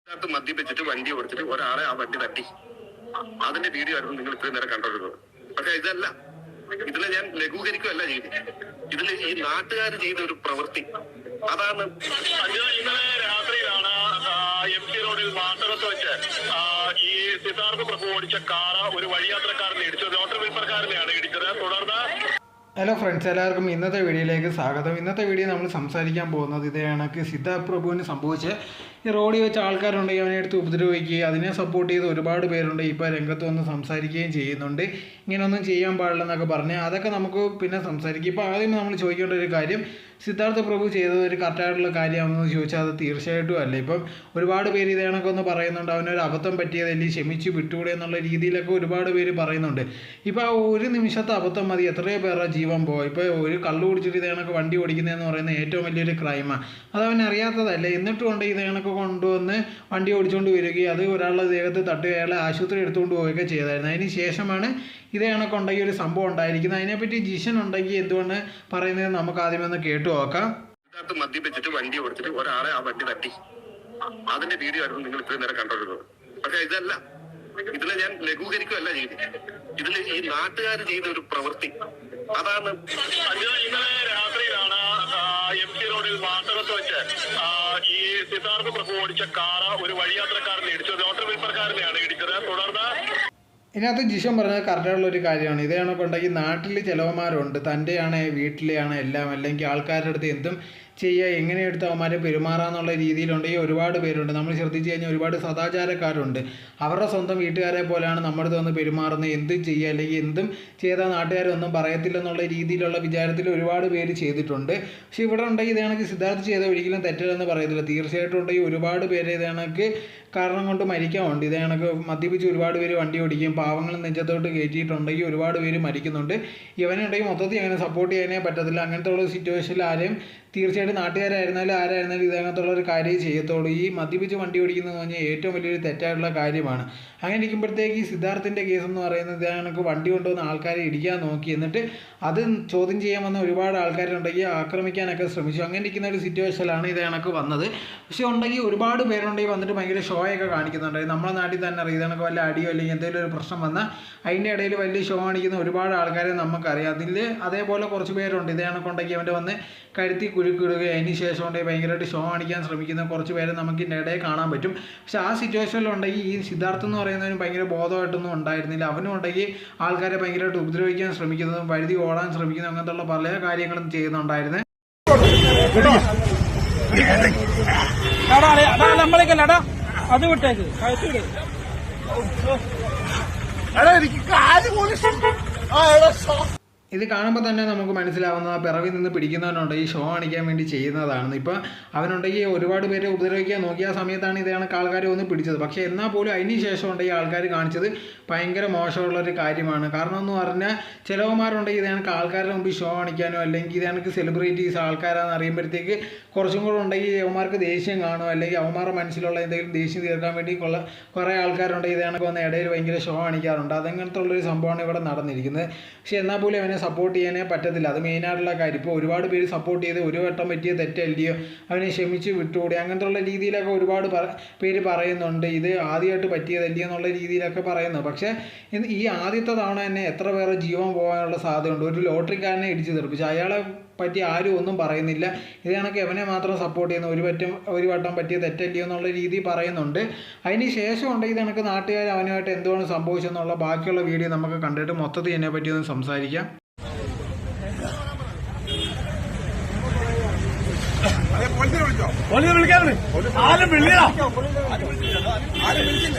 മദ്യപിച്ചിട്ട് വണ്ടി ഓടിച്ചിട്ട് ഒരാളെ ആ വണ്ടി തട്ടി. അതിന്റെ വീഡിയോ ആയിരുന്നു നിങ്ങൾ ഇത്രയും നേരം കണ്ടിരുന്നത്. പക്ഷെ ഇതല്ല, ഇതിൽ ഞാൻ ലഘൂകരിക്കുകയല്ല ചെയ്തത്. ഇതിൽ ഈ നാട്ടുകാർ ചെയ്ത ഒരു പ്രവൃത്തി അതാണ്. ഇന്നലെ രാത്രിയിലാണ് MP റോഡിൽ വാട്ടകത്ത് വെച്ച് ഈ സിദ്ധാർത്ഥ പ്രഭു ഓടിച്ച കാറ് ഒരു വഴിയാത്രക്കാരനെ ഇടിച്ചത്. ലോട്ടറി വിൽപ്പനക്കാരനെയാണ് ഇടിച്ചത്. തുടർന്ന് ഹലോ ഫ്രണ്ട്സ്, എല്ലാവർക്കും ഇന്നത്തെ വീഡിയോയിലേക്ക് സ്വാഗതം. ഇന്നത്തെ വീഡിയോ നമ്മൾ സംസാരിക്കാൻ പോകുന്നത് ഇതേ കണക്ക് സിദ്ധാർത്ഥ പ്രഭുവിന് സംഭവിച്ച ഈ റോഡിൽ വെച്ച് ആൾക്കാരുണ്ടെങ്കിൽ അവനെ എടുത്ത് ഉപദ്രവിക്കുകയും അതിനെ സപ്പോർട്ട് ചെയ്ത് ഒരുപാട് പേരുണ്ട് ഇപ്പോൾ രംഗത്ത് വന്ന് സംസാരിക്കുകയും ചെയ്യുന്നുണ്ട്. ഇങ്ങനെയൊന്നും ചെയ്യാൻ പാടില്ലെന്നൊക്കെ പറഞ്ഞ് അതൊക്കെ നമുക്ക് പിന്നെ സംസാരിക്കും. ഇപ്പോൾ ആദ്യം നമ്മൾ ചോദിക്കേണ്ട ഒരു കാര്യം, സിദ്ധാർത്ഥ പ്രഭു ചെയ്തത് ഒരു കറക്റ്റായിട്ടുള്ള കാര്യമാണെന്ന് ചോദിച്ചാൽ അത് തീർച്ചയായിട്ടും അല്ല. ഇപ്പം ഒരുപാട് പേര് ഇതേ കണക്കൊന്ന് പറയുന്നുണ്ട്, അവനൊരു അബദ്ധം പറ്റിയതല്ലേ, ക്ഷമിച്ച് വിട്ടുകൂടെ എന്നുള്ള രീതിയിലൊക്കെ ഒരുപാട് പേര് പറയുന്നുണ്ട്. ഇപ്പോൾ ആ ഒരു നിമിഷത്തെ അബദ്ധം മതി എത്രയോ പേരുടെ ജീവൻ പോകും. ഇപ്പോൾ ഒരു കള്ളു കുടിച്ചിട്ട് ഇതേ കണക്ക് വണ്ടി ഓടിക്കുന്നതെന്ന് പറയുന്നത് ഏറ്റവും വലിയൊരു ക്രൈമാണ്. അത് അവൻ അറിയാത്തതല്ല. എന്നിട്ടും കൊണ്ട് ഇതേ കണക്ക് കൊണ്ടുവന്ന് വണ്ടി ഓടിച്ചുകൊണ്ട് വരികയും അത് ഒരാളുടെ ദേഹത്ത് തട്ടുക, അയാളെ ആശുപത്രി എടുത്തുകൊണ്ട് പോവുകയൊക്കെ ചെയ്തായിരുന്നു. അതിന് ശേഷമാണ് ഇതേ കണക്കുണ്ടെങ്കിൽ ഒരു സംഭവം ഉണ്ടായിരിക്കുന്നത്. അതിനെപ്പറ്റി ജിഷൻ ഉണ്ടെങ്കിൽ എന്തുകൊണ്ട് പറയുന്നത് നമുക്ക് ആദ്യം ഒന്ന് കേട്ടു നോക്കാം. മദ്യപിച്ചിട്ട് വണ്ടി ഓടിച്ചിട്ട് ഒരാളെ ആ വണ്ടി തട്ടി. അതിന്റെ വീഡിയോ ആയിരുന്നു നിങ്ങൾ ഇത്രയും നേരം കണ്ടിരുന്നത്. പക്ഷെ ഇതല്ല, ഇതിൽ ഞാൻ ലഘൂകരിക്കുകയല്ല ചെയ്തത്. ഇതിൽ ഈ നാട്ടുകാർ ചെയ്ത ഒരു പ്രവൃത്തി അതാണ്. ഇന്നലെ രാത്രിയിലാണ് MP റോഡിൽ വാട്ടകത്ത് വെച്ച് ഈ സിദ്ധാർത്ഥ പ്രഭു ഓടിച്ച കാറ് ഒരു വഴിയാത്രക്കാരനെ ഇടിച്ചത്. ലോട്ടറി വിൽപ്പനക്കാരനെയാണ് ഇടിച്ചത്. തുടർന്ന് ഇതിനകത്ത് ജിഷൻ പറഞ്ഞത് കറക്റ്റായിട്ടുള്ള ഒരു കാര്യമാണ്. ഇതേ കണക്കുണ്ടെങ്കിൽ നാട്ടിൽ ചിലവന്മാരുണ്ട്, തൻ്റെയാണ് വീട്ടിലെയാണ് എല്ലാം, അല്ലെങ്കിൽ ആൾക്കാരുടെ അടുത്ത് എന്തും ചെയ്യുക, എങ്ങനെ എടുത്ത് അവന്മാരെ പെരുമാറാന്നുള്ള രീതിയിലുണ്ടെങ്കിൽ ഒരുപാട് പേരുണ്ട്. നമ്മൾ ശ്രദ്ധിച്ചു കഴിഞ്ഞാൽ ഒരുപാട് സദാചാരക്കാരുണ്ട്. അവരുടെ സ്വന്തം വീട്ടുകാരെ പോലെയാണ് നമ്മുടെ അടുത്ത് വന്ന് പെരുമാറുന്നത്. എന്തും ചെയ്യുക, അല്ലെങ്കിൽ എന്തും ചെയ്താൽ നാട്ടുകാരൊന്നും പറയത്തില്ലെന്നുള്ള രീതിയിലുള്ള വിചാരത്തിൽ ഒരുപാട് പേര് ചെയ്തിട്ടുണ്ട്. പക്ഷേ ഇവിടെ ഉണ്ടെങ്കിൽ ഇത് കണക്ക് സിദ്ധാർത്ഥ ചെയ്ത ഒരിക്കലും തെറ്റില്ലെന്ന് പറയത്തില്ല. തീർച്ചയായിട്ടും ഉണ്ടെങ്കിൽ ഒരുപാട് പേര് ഇത് കണക്ക് കാരണം കൊണ്ട് മരിക്കാറുണ്ട്. ഇത് കണക്ക് മദ്യപിച്ച് ഒരുപാട് പേര് വണ്ടി ഓടിക്കും, പാവങ്ങൾ നെഞ്ചത്തോട്ട് കയറ്റിയിട്ടുണ്ടെങ്കിൽ ഒരുപാട് പേര് മരിക്കുന്നുണ്ട്. ഇവനുണ്ടെങ്കിൽ മൊത്തത്തിൽ അങ്ങനെ സപ്പോർട്ട് ചെയ്യാനേ പറ്റത്തില്ല. അങ്ങനത്തെ ഉള്ള സിറ്റുവേഷനിൽ ആരെയും തീർച്ചയായിട്ടും നാട്ടുകാരായിരുന്നാലും ആരായിരുന്നാലും ഇതിനകത്തുള്ള ഒരു കാര്യം ചെയ്യത്തുള്ളൂ. ഈ മദ്യപിച്ച് വണ്ടി ഓടിക്കുന്നതെന്ന് പറഞ്ഞാൽ ഏറ്റവും വലിയൊരു തെറ്റായിട്ടുള്ള കാര്യമാണ്. അങ്ങനെ ഇരിക്കുമ്പോഴത്തേക്ക് ഈ സിദ്ധാർത്ഥിൻ്റെ കേസ് എന്ന് പറയുന്നത് കണക്ക് വണ്ടി കൊണ്ടുവന്ന ആൾക്കാരെ ഇടിക്കാൻ നോക്കി, എന്നിട്ട് അത് ചോദ്യം ചെയ്യാൻ വന്ന ഒരുപാട് ആൾക്കാരുണ്ടെങ്കിൽ ആക്രമിക്കാനൊക്കെ ശ്രമിച്ചു. അങ്ങനെ ഇരിക്കുന്ന ഒരു സിറ്റുവേഷനിലാണ് ഇത് കണക്ക് വന്നത്. പക്ഷേ ഉണ്ടെങ്കിൽ ഒരുപാട് പേരുണ്ടെങ്കിൽ വന്നിട്ട് ഭയങ്കര ഷോ ഒക്കെ കാണിക്കുന്നുണ്ട്. നമ്മുടെ നാട്ടിൽ തന്നെ അറിയാം, ഇത് കണക്ക് വല്ല അടിയോ അല്ലെങ്കിൽ എന്തെങ്കിലും ഒരു പ്രശ്നം വന്നാൽ അതിൻ്റെ ഇടയിൽ വലിയ ഷോ കാണിക്കുന്ന ഒരുപാട് ആൾക്കാരെ നമുക്കറിയാം. അതിൽ അതേപോലെ കുറച്ച് പേരുണ്ട് ഇത് കണക്കുണ്ടെങ്കിൽ അവൻ്റെ വന്ന് കഴുത്തി കുരുക്കിടുക, അതിന് ശേഷം ഉണ്ടെങ്കിൽ ഭയങ്കരമായിട്ട് ഷോ കാണിക്കാൻ ശ്രമിക്കുന്ന കുറച്ച് പേരെ നമുക്ക് ഇതിൻ്റെ ഇടയിൽ കാണാൻ പറ്റും. പക്ഷേ ആ സിറ്റുവേഷനിലുണ്ടെങ്കിൽ ഈ സിദ്ധാർത്ഥ എന്ന് പറയുന്നതിന് ഭയങ്കര ബോധമായിട്ടൊന്നും ഉണ്ടായിരുന്നില്ല. അവനും ഉണ്ടെങ്കിൽ ആൾക്കാരെ ഭയങ്കരമായിട്ട് ഉപദ്രവിക്കാൻ ശ്രമിക്കുന്നതും വഴുതി ഓടാൻ ശ്രമിക്കുന്നതും അങ്ങനത്തുള്ള പല കാര്യങ്ങളും ചെയ്യുന്നുണ്ടായിരുന്നു. അത് വിട്ടേക്ക് ഇത് കാണുമ്പോൾ തന്നെ നമുക്ക് മനസ്സിലാവുന്ന ആ പിറവിൽ നിന്ന് പിടിക്കുന്നവനുണ്ട് ഈ ഷോ കാണിക്കാൻ വേണ്ടി ചെയ്യുന്നതാണെന്ന്. ഇപ്പോൾ അവനുണ്ടെങ്കിൽ ഒരുപാട് പേരെ ഉപദ്രവിക്കാൻ നോക്കിയ സമയത്താണ് ഇത് കണക്ക് ആൾക്കാർ വന്ന് പിടിച്ചത്. പക്ഷേ എന്നാൽ പോലും അതിന് ശേഷം ഉണ്ടെങ്കിൽ ആൾക്കാർ കാണിച്ചത് ഭയങ്കര മോശമുള്ളൊരു കാര്യമാണ്. കാരണം എന്ന് പറഞ്ഞാൽ ചിലവന്മാരുണ്ടെങ്കിൽ ഇത് കണക്ക് ആൾക്കാരുടെ മുമ്പിൽ ഷോ കാണിക്കാനോ അല്ലെങ്കിൽ ഇത് കണക്ക് സെലിബ്രിറ്റീസ് ആൾക്കാരാണെന്ന് അറിയുമ്പോഴത്തേക്ക് കുറച്ചും കൂടെ ഉണ്ടെങ്കിൽ അവന്മാർക്ക് ദേഷ്യം കാണുമോ, അല്ലെങ്കിൽ അവന്മാരുടെ മനസ്സിലുള്ള എന്തെങ്കിലും ദേഷ്യം തീർക്കാൻ വേണ്ടി കുറേ ആൾക്കാരുണ്ടെങ്കിൽ ഇത് കണക്ക് വന്ന് ഇടയിൽ ഭയങ്കര ഷോ കാണിക്കാറുണ്ട്. അതങ്ങനത്തെ ഉള്ളൊരു സംഭവമാണ് ഇവിടെ നടന്നിരിക്കുന്നത്. പക്ഷേ എന്നാൽ പോലും അവനെ സപ്പോർട്ട് ചെയ്യാനേ പറ്റത്തില്ല. അത് മെയിനായിട്ടുള്ള കാര്യം. ഇപ്പോൾ ഒരുപാട് പേര് സപ്പോർട്ട് ചെയ്ത് ഒരു വട്ടം പറ്റിയ തെറ്റല്ലയോ അവനെ ക്ഷമിച്ച് വിട്ടുകൂടി അങ്ങനത്തെ ഉള്ള രീതിയിലൊക്കെ ഒരുപാട് പേര് പറയുന്നുണ്ട്. ഇത് ആദ്യമായിട്ട് പറ്റിയതല്ലയോ എന്നുള്ള രീതിയിലൊക്കെ പറയുന്നു. പക്ഷേ ഈ ആദ്യത്തെ തവണ തന്നെ എത്ര പേരെ ജീവൻ പോകാനുള്ള സാധ്യതയുണ്ട്. ഒരു ലോട്ടറിക്കാരനെ ഇടിച്ച് തെറിപ്പിച്ചു, അയാളെ പറ്റി ആരും ഒന്നും പറയുന്നില്ല. ഇത് കണക്ക് എവനെ മാത്രം സപ്പോർട്ട് ചെയ്യുന്ന ഒരു വട്ടം പറ്റിയ തെറ്റല്ലയോ എന്നുള്ള രീതി പറയുന്നുണ്ട്. അതിന് ശേഷം ഉണ്ട് ഇത് കണക്ക് നാട്ടുകാർ അവനുമായിട്ട് എന്തുകൊണ്ട് സംഭവിച്ചെന്നുള്ള ബാക്കിയുള്ള വീഡിയോ നമുക്ക് കണ്ടിട്ട് മൊത്തത്തിൽ ഇതിനെ പറ്റി ഒന്ന് സംസാരിക്കാം.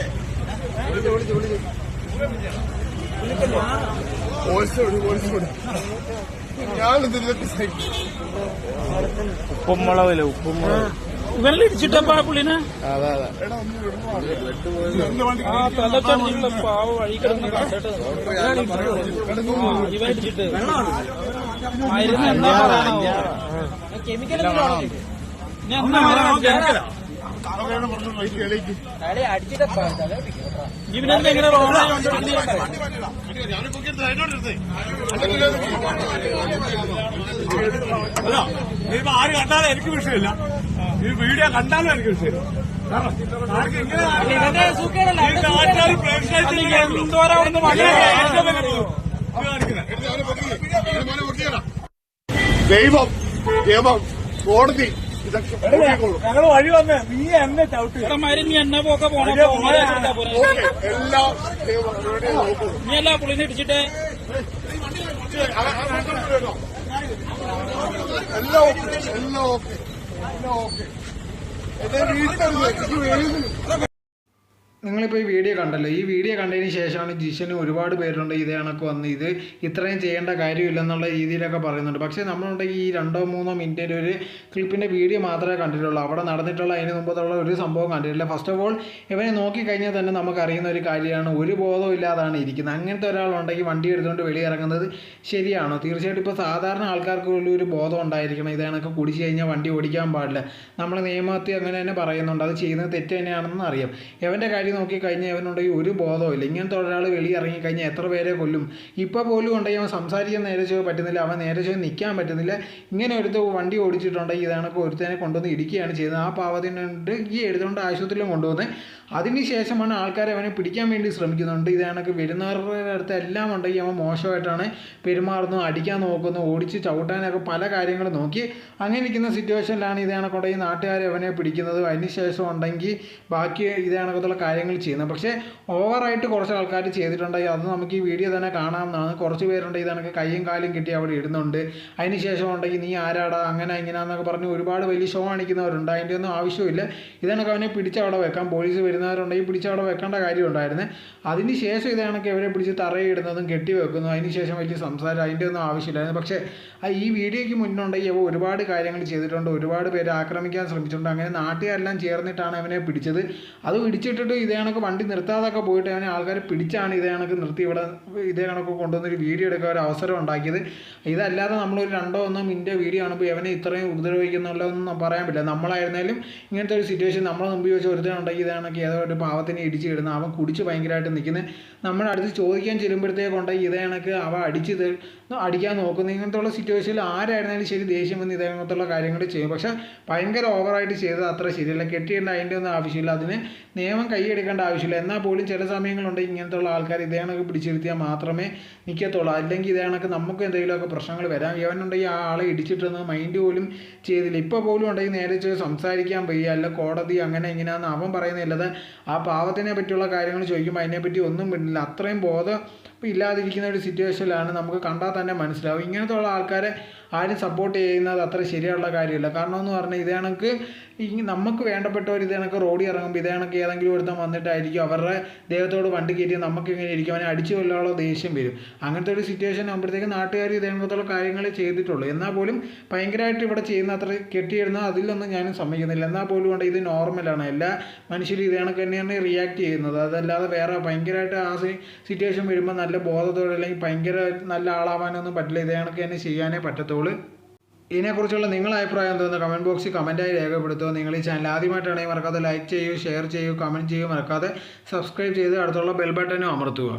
ഉപ്പുമുളകല്ലേ, ഉപ്പുമുളക് ഇവനെല്ലാം ഇടിച്ചിട്ടപ്പാ പുള്ളിനെ. ആ തലച്ചടിയുള്ള പാവ വഴി കിടന്ന് കണ്ടിട്ട് ഇവ ഇടിച്ചിട്ട് മരുന്ന് എന്നാ പറയാ, കെമിക്കൽ ഇവനെന്തെങ്ങനെ റോഡായി ആര് കണ്ടാലും എനിക്ക് വിഷയമില്ല, ഈ വീഡിയോ കണ്ടാലും എനിക്ക് വിഷയമില്ല. ഇവന്റെ സൂക്കേടല്ല എന്തോരം അവിടുന്ന് ദൈവം നിയമം കോടതി ഇതൊക്കെ ഞങ്ങൾ വഴി വന്ന് നീ എന്നെ ചവിട്ടിമാര് നീ എന്നെ പോക്കെ പോണോ എല്ലാം ദൈവം നോക്കും. നീ എല്ലാ പുള്ളിനെ ഇടിച്ചിട്ട് എല്ലാം ഓക്കെ എല്ലാം ഓക്കെ എല്ലാം ഓക്കെ എന്നെ വീട്ടിൽ നിങ്ങളിപ്പോൾ ഈ വീഡിയോ കണ്ടല്ലോ. ഈ വീഡിയോ കണ്ടതിന് ശേഷമാണ് ജിഷന് ഒരുപാട് പേരുണ്ട് ഇതേ കണക്ക് വന്ന് ഇത് ഇത്രയും ചെയ്യേണ്ട കാര്യമില്ലെന്നുള്ള രീതിയിലൊക്കെ പറയുന്നുണ്ട്. പക്ഷേ നമ്മളുണ്ടെങ്കിൽ ഈ 2-3 മിനിറ്റിൻ്റെ ഒരു ക്ലിപ്പിൻ്റെ വീഡിയോ മാത്രമേ കണ്ടിട്ടുള്ളൂ. അവിടെ നടന്നിട്ടുള്ള അതിന് മുമ്പത്തുള്ള ഒരു സംഭവം കണ്ടിട്ടില്ല. ഫസ്റ്റ് ഓഫ് ഓൾ ഇവനെ നോക്കിക്കഴിഞ്ഞാൽ തന്നെ നമുക്കറിയുന്ന ഒരു കാര്യമാണ്, ഒരു ബോധവും ഇല്ലാതാണ് ഇരിക്കുന്നത്. അങ്ങനത്തെ ഒരാളുണ്ടെങ്കിൽ വണ്ടി എടുത്തുകൊണ്ട് വെളിയിറങ്ങുന്നത് ശരിയാണോ? തീർച്ചയായിട്ടും ഇപ്പോൾ സാധാരണ ആൾക്കാർക്ക് ഒരു ബോധം ഉണ്ടായിരിക്കണം. ഇതേ കണക്ക് കുടിച്ച് കഴിഞ്ഞാൽ വണ്ടി ഓടിക്കാൻ പാടില്ല. നമ്മൾ നിയമത്തിൽ അങ്ങനെ തന്നെ പറയുന്നുണ്ട്. അത് ചെയ്യുന്നത് തെറ്റ് തന്നെയാണെന്ന് അറിയാം. ഇവൻ്റെ കാര്യം നോക്കിക്കഴിഞ്ഞാൽ അവനുണ്ടെങ്കിൽ ഒരു ബോധമില്ല. ഇങ്ങനത്തെ ഒരാൾ വെളിയിറങ്ങിക്കഴിഞ്ഞാൽ എത്ര പേരെ കൊല്ലും. ഇപ്പോൾ പോലും ഉണ്ടെങ്കിൽ അവൻ സംസാരിക്കാൻ നേരെ ചൊവ്വേ പറ്റുന്നില്ല, അവൻ നേരെ ചൊവ്വേ നിൽക്കാൻ പറ്റുന്നില്ല. ഇങ്ങനെ ഒരുത്ത വണ്ടി ഓടിച്ചിട്ടുണ്ടെങ്കിൽ ഇതാണൊക്കെ ഒരുത്തനെ കൊണ്ടുവന്ന് ഇടിക്കുകയാണ് ചെയ്തത്. ആ പാവത്തിനുണ്ട് ഈ എടുത്തുകൊണ്ട് ആശുപത്രിയിലും കൊണ്ടുവന്ന് അതിന് ശേഷമാണ് ആൾക്കാർ അവനെ പിടിക്കാൻ വേണ്ടി ശ്രമിക്കുന്നുണ്ട്. ഇതാണൊക്കെ വരുന്നവരുടെ അടുത്ത് എല്ലാം ഉണ്ടെങ്കിൽ അവൻ മോശമായിട്ടാണ് പെരുമാറുന്നു, അടിക്കാൻ നോക്കുന്നു, ഓടിച്ച് ചവിട്ടാനൊക്കെ പല കാര്യങ്ങളും നോക്കി. അങ്ങനെ ഇരിക്കുന്ന സിറ്റുവേഷനിലാണ് ഇതാണൊക്കെ നാട്ടുകാർ അവനെ പിടിക്കുന്നത്. അതിന് ശേഷം ഉണ്ടെങ്കിൽ ബാക്കി ഇതാണക്കത്തുള്ള കാര്യങ്ങൾ ചെയ്യുന്നത്. പക്ഷേ ഓവറായിട്ട് കുറച്ച് ആൾക്കാർ ചെയ്തിട്ടുണ്ടെങ്കിൽ അത് നമുക്ക് ഈ വീഡിയോ തന്നെ കാണാവുന്നതാണ്. കുറച്ച് പേരുണ്ടെങ്കിൽ ഇതാണൊക്കെ കയ്യും കാലും കിട്ടി അവിടെ ഇടുന്നുണ്ട്. അതിന് ശേഷം ഉണ്ടെങ്കിൽ നീ ആരാടാ അങ്ങനെ ഇങ്ങനെയാണെന്നൊക്കെ പറഞ്ഞ് ഒരുപാട് വലിയ ഷോ കാണിക്കുന്നവരുണ്ട്. അതിൻ്റെ ഒന്നും ആവശ്യമില്ല. ഇതാണൊക്കെ അവനെ പിടിച്ചവിടെ വെക്കാം. പോലീസ് വരുന്നവരുണ്ടെങ്കിൽ പിടിച്ചവിടെ വെക്കേണ്ട കാര്യമുണ്ടായിരുന്നു. അതിന് ശേഷം ഇതാണൊക്കെ അവരെ പിടിച്ച് തറയിടുന്നതും കെട്ടി വെക്കുന്നതും അതിന് ശേഷം വലിയ സംസാരം അതിൻ്റെ ഒന്നും ആവശ്യമില്ലായിരുന്നു. പക്ഷേ ഈ വീഡിയോയ്ക്ക് മുന്നുണ്ടെങ്കിൽ അവ ഒരുപാട് കാര്യങ്ങൾ ചെയ്തിട്ടുണ്ട്, ഒരുപാട് പേരെ ആക്രമിക്കാൻ ശ്രമിച്ചിട്ടുണ്ട്. അങ്ങനെ നാട്ടുകാരെല്ലാം ചേർന്നിട്ടാണ് അവനെ പിടിച്ചത്. അത് പിടിച്ചിട്ടിട്ട് ഇതേ കണക്ക് വണ്ടി നിർത്താതൊക്കെ പോയിട്ട് അവനെ ആൾക്കാർ പിടിച്ചാണ് ഇതേ കണക്ക് നിർത്തി ഇവിടെ ഇതേ കണക്ക് കൊണ്ടുവന്നൊരു വീഡിയോ എടുക്കാൻ ഒരു അവസരം ഉണ്ടാക്കിയത്. ഇതല്ലാതെ നമ്മളൊരു 2-1 മിനിറ്റ് വീഡിയോ കാണുമ്പോൾ അവനെ ഇത്രയും ഉപദ്രവിക്കുന്നുള്ളതൊന്നും പറയാൻ പറ്റില്ല. നമ്മളായിരുന്നാലും ഇങ്ങനത്തെ ഒരു സിറ്റുവേഷൻ നമ്മളെ മുമ്പിൽ വെച്ച് ഒരുത്തനുണ്ടെങ്കിൽ ഇതേ കണക്ക് ഏതോ ഒരു പാവത്തിനെ ഇടിച്ച് ഇടുന്ന അവൻ കുടിച്ച് ഭയങ്കരമായിട്ട് നിൽക്കുന്നത് നമ്മുടെ അടുത്ത് ചോദിക്കാൻ ചെല്ലുമ്പോഴത്തേക്കുണ്ടെങ്കിൽ ഇതേ കണക്ക് അവ അടിക്കാൻ നോക്കുന്നു. ഇങ്ങനത്തുള്ള സിറ്റുവേഷനിൽ ആരായിരുന്നാലും ശരി ദേഷ്യം വന്ന് ഇതേങ്ങനത്തുള്ള കാര്യങ്ങൾ ചെയ്യും. പക്ഷേ ഭയങ്കര ഓവറായിട്ട് ചെയ്തത് അത്ര ശരിയല്ല. കെട്ടിയിടേണ്ട അതിൻ്റെ ഒന്നും ആവശ്യമില്ല, അതിന് നിയമം കൈയെടുക്കേണ്ട ആവശ്യമില്ല. എന്നാൽ പോലും ചില സമയങ്ങളുണ്ടെങ്കിൽ ഇങ്ങനത്തുള്ള ആൾക്കാർ ഇതേ കണക്ക് പിടിച്ചിരുത്തിയാൽ മാത്രമേ നിൽക്കത്തുള്ളൂ. അല്ലെങ്കിൽ ഇതേ കണക്ക് നമുക്ക് എന്തെങ്കിലുമൊക്കെ പ്രശ്നങ്ങൾ വരാം. ഇവനുണ്ടെങ്കിൽ ആ ആളെ ഇടിച്ചിട്ടൊന്നും മൈൻഡ് പോലും ചെയ്തില്ല. ഇപ്പോൾ പോലും ഉണ്ടെങ്കിൽ നേരെ സംസാരിക്കാൻ വയ്യ, അല്ല കോടതി അങ്ങനെ ഇങ്ങനെയാണെന്ന് അവൻ പറയുന്നില്ലത്. ആ പാവത്തിനെ പറ്റിയുള്ള കാര്യങ്ങൾ ചോദിക്കുമ്പോൾ അതിനെപ്പറ്റി ഒന്നും പിന്നില്ല. അത്രയും ബോധം ഇല്ലാതിരിക്കുന്ന ഒരു സിറ്റുവേഷനിലാണ്. നമുക്ക് കണ്ടാൽ തന്നെ മനസ്സിലാവും. ഇങ്ങനത്തെ ഉള്ള ആൾക്കാരെ ആരും സപ്പോർട്ട് ചെയ്യുന്നത് അത്ര ശരിയുള്ള കാര്യമില്ല. കാരണം എന്ന് പറഞ്ഞാൽ ഇതേ കണക്ക് നമുക്ക് വേണ്ടപ്പെട്ടവർ ഇതേ കണക്ക് റോഡിൽ ഇറങ്ങുമ്പോൾ ഇതേ കണക്ക് ഏതെങ്കിലും ഒരുത്തം വന്നിട്ടായിരിക്കും അവരുടെ ദേഹത്തോട് വണ്ടി കയറ്റി നമുക്ക് ഇങ്ങനെ ഇരിക്കും, അവനെ അടിച്ചു കൊല്ലാനുള്ള ദേഷ്യം വരും. അങ്ങനത്തെ ഒരു സിറ്റുവേഷൻ ആകുമ്പോഴത്തേക്ക് നാട്ടുകാർ ഇതേ കണക്കത്തുള്ള കാര്യങ്ങൾ ചെയ്തിട്ടുള്ളൂ. എന്നാൽ പോലും ഭയങ്കരമായിട്ട് ഇവിടെ ചെയ്യുന്ന അത്ര കെട്ടിയിടുന്ന അതിലൊന്നും ഞാനും സമ്മതിക്കുന്നില്ല. എന്നാൽ പോലും കൊണ്ട് ഇത് നോർമലാണ്. എല്ലാ മനുഷ്യരും ഇതേ കണക്ക് തന്നെയാണ് റിയാക്ട് ചെയ്യുന്നത്. അതല്ലാതെ വേറെ ഭയങ്കരമായിട്ട് ആ സിറ്റുവേഷൻ വരുമ്പോൾ നല്ല ബോധത്തോടെ അല്ലെങ്കിൽ ഭയങ്കര നല്ല ആളാവാനൊന്നും പറ്റില്ല. ഇതേ കണക്ക് തന്നെ ചെയ്യാനേ പറ്റത്തുള്ളൂ. ഇതിനെക്കുറിച്ചുള്ള നിങ്ങളുടെ അഭിപ്രായം എന്തോന്ന് കമൻറ്റ് ബോക്സിൽ കമൻറ്റായി രേഖപ്പെടുത്തുക. നിങ്ങൾ ഈ ചാനൽ ആദ്യമായിട്ടാണെങ്കിൽ മറക്കാതെ ലൈക്ക് ചെയ്യൂ, ഷെയർ ചെയ്യൂ, കമൻറ്റ് ചെയ്യൂ. മറക്കാതെ സബ്സ്ക്രൈബ് ചെയ്ത് അടുത്തുള്ള ബെൽ ബട്ടനും അമർത്തുക.